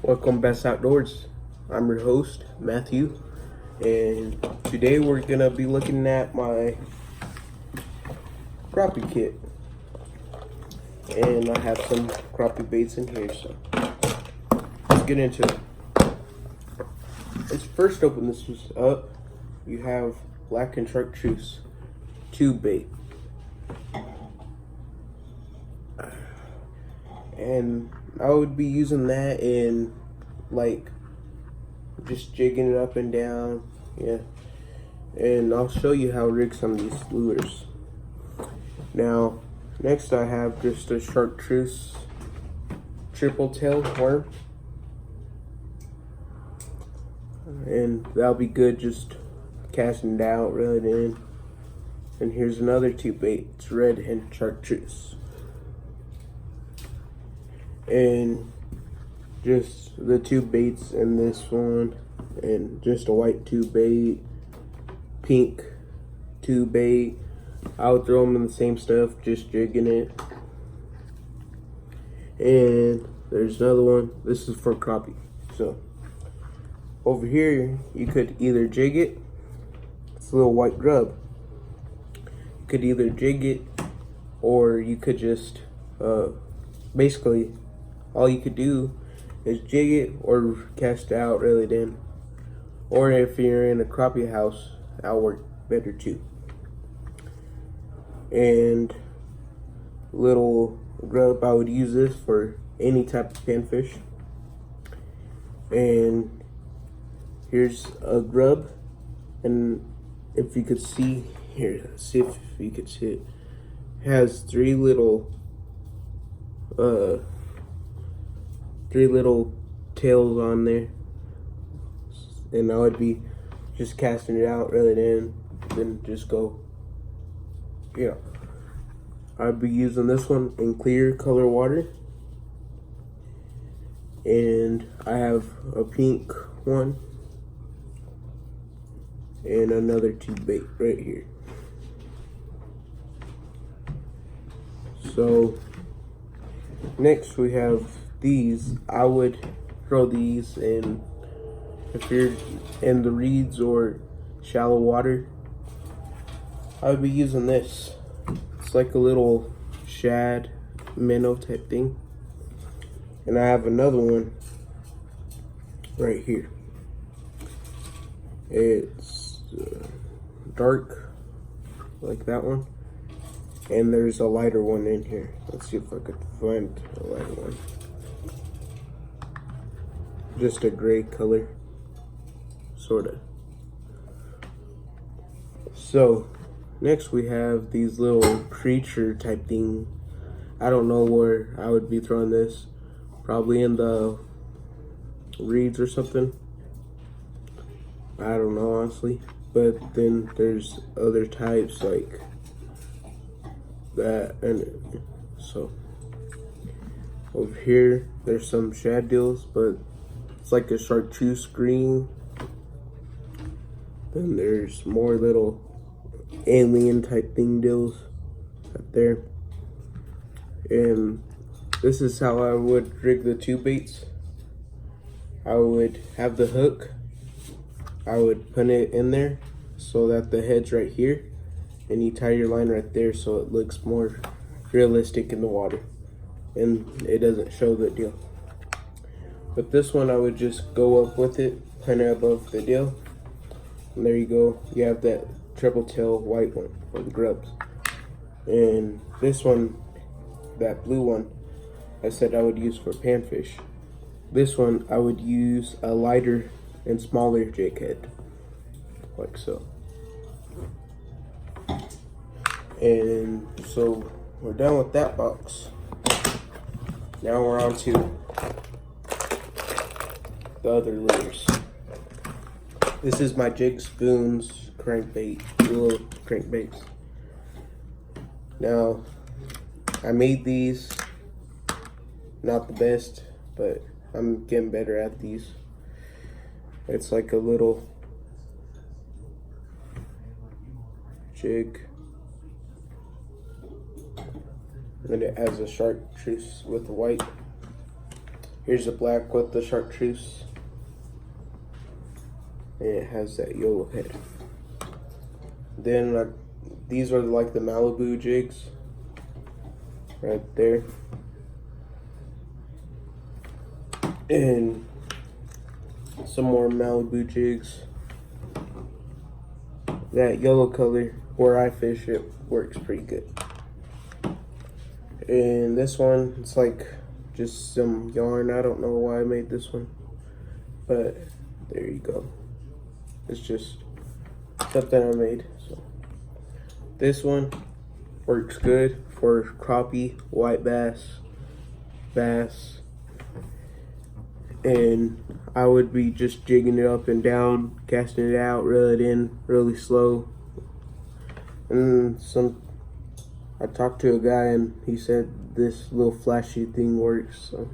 Welcome Best Outdoors. I'm your host, Matthew, and today we're gonna be looking at my crappie kit. And I have some crappie baits in here, so let's get into it. Let's first open this up. You have black and chartreuse tube bait. And I would be using that in like just jigging it up and down, yeah. And I'll show you how to rig some of these lures. Now, next I have just a chartreuse triple tail worm, and that'll be good just casting it out, reel it in. And here's another tube bait. It's red and chartreuse. And just the tube baits in this one, and just a white tube bait, pink tube bait. I would throw them in the same stuff, just jigging it. And there's another one. This is for crappie. So over here, you could either jig it. It's a little white grub. You could either jig it, or you could just basically all you could do is jig it or cast it out, reel it in. Or if you're in a crappie house, that'll work better too. And little grub, I would use this for any type of panfish. And here's a grub, and if you could see here, see if you could see it, has three little tails on there. And I would be just casting it out, reel it in, then just go. Yeah, I'd be using this one in clear color water. And I have a pink one and another tube bait right here. So next we have these. I would throw these in if you're in the reeds or shallow water. I would be using this. It's like a little shad minnow type thing. And I have another one right here. It's dark like that one, and there's a lighter one in here. Let's see if I could find a lighter one. Just a gray color, sorta. So next we have these little creature type thing. I don't know where I would be throwing this. Probably in the reeds or something. I don't know honestly. But then there's other types like that. And so over here there's some shad deals, but it's like a chartreuse green. Then there's more little alien type thing deals up there. And this is how I would rig the tube baits. I would have the hook. I would put it in there so that the head's right here, and you tie your line right there so it looks more realistic in the water and it doesn't show the deal. But this one, I would just go up with it, kind of above the deal. And there you go. You have that triple tail white one for the grubs. And this one, that blue one, I said I would use for panfish. This one, I would use a lighter and smaller jig head, like so. And so we're done with that box. Now we're on to the other lures. This is my Jig Spoons crankbait, little crankbaits. Now, I made these, not the best, but I'm getting better at these. It's like a little jig, and it has a chartreuse with the white. Here's the black with the chartreuse. And it has that yellow head. Then these are like the Malibu jigs. Right there. And some more Malibu jigs. That yellow color, where I fish, it works pretty good. And this one, it's like just some yarn. I don't know why I made this one, but there you go. It's just something I made. So this one works good for crappie, white bass, bass, and I would be just jigging it up and down, casting it out, reel it in really slow. And I talked to a guy and he said this little flashy thing works, so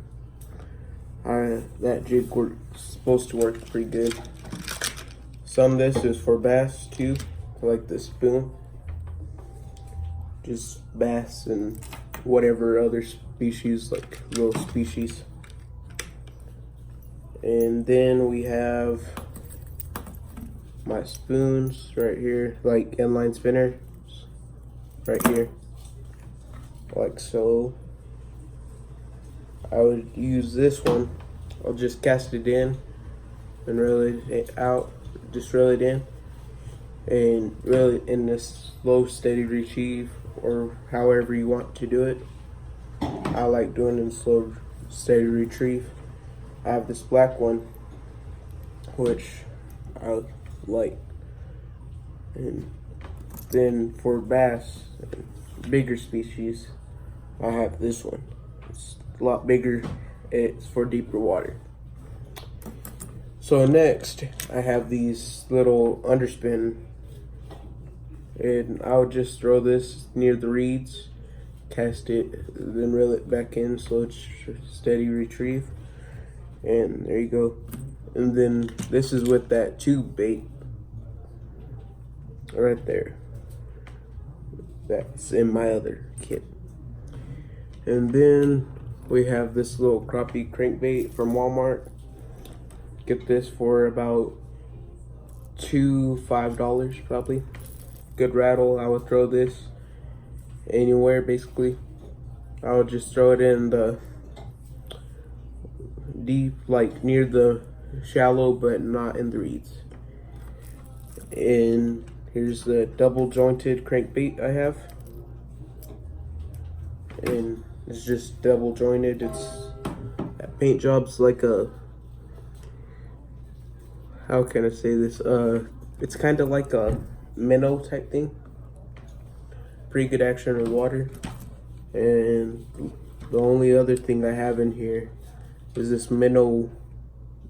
that jig supposed to work pretty good. Some of this is for bass too, like the spoon. Just bass and whatever other species, like little species. And then we have my spoons right here, like inline spinners right here, like so. I would use this one. I'll just cast it in and reel it out. Just reel it in and reel it in this slow, steady retrieve, or however you want to do it. I like doing it in slow, steady retrieve. I have this black one, which I like. And then for bass, bigger species, I have this one. It's a lot bigger. It's for deeper water. So next, I have these little underspin. And I would just throw this near the reeds, cast it, then reel it back in, slow, steady retrieve. And there you go. And then this is with that tube bait right there. That's in my other kit. And then we have this little crappie crankbait from Walmart. Get this for about $5 probably. Good rattle. I would throw this anywhere basically. I would just throw it in the deep, like near the shallow, but not in the reeds. And here's the double jointed crankbait I have, and it's just double jointed. It's that paint job's like a, how can I say this, it's kind of like a minnow type thing. Pretty good action in water. And the only other thing I have in here is this minnow,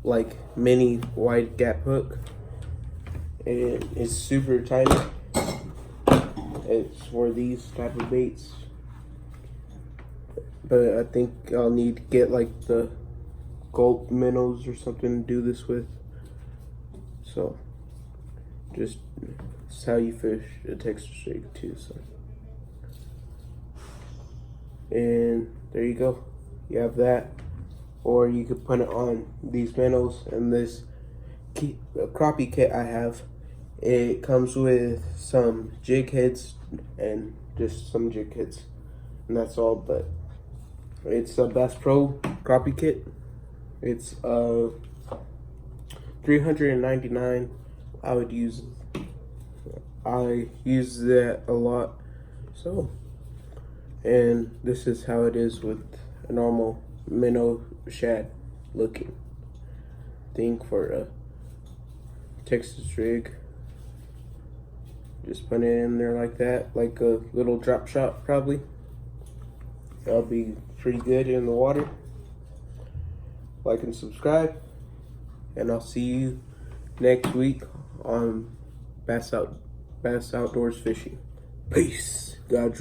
like mini wide gap hook, and it's super tiny. It's for these type of baits, but I think I'll need to get like the gulp minnows or something to do this with. So just, it's how you fish a Texas rig too. So, and there you go, you have that. Or you could put it on these minnows. And this crappie kit I have, it comes with some jig heads and just some jig heads, and that's all. But it's a Bass Pro crappie kit. It's $399. I use that a lot. So, and this is how it is with a normal minnow shad looking thing for a Texas rig. Just put it in there like that, like a little drop shot probably. That'll be pretty good in the water. Like and subscribe, and I'll see you next week on Bass Outdoors Fishing. Peace. God's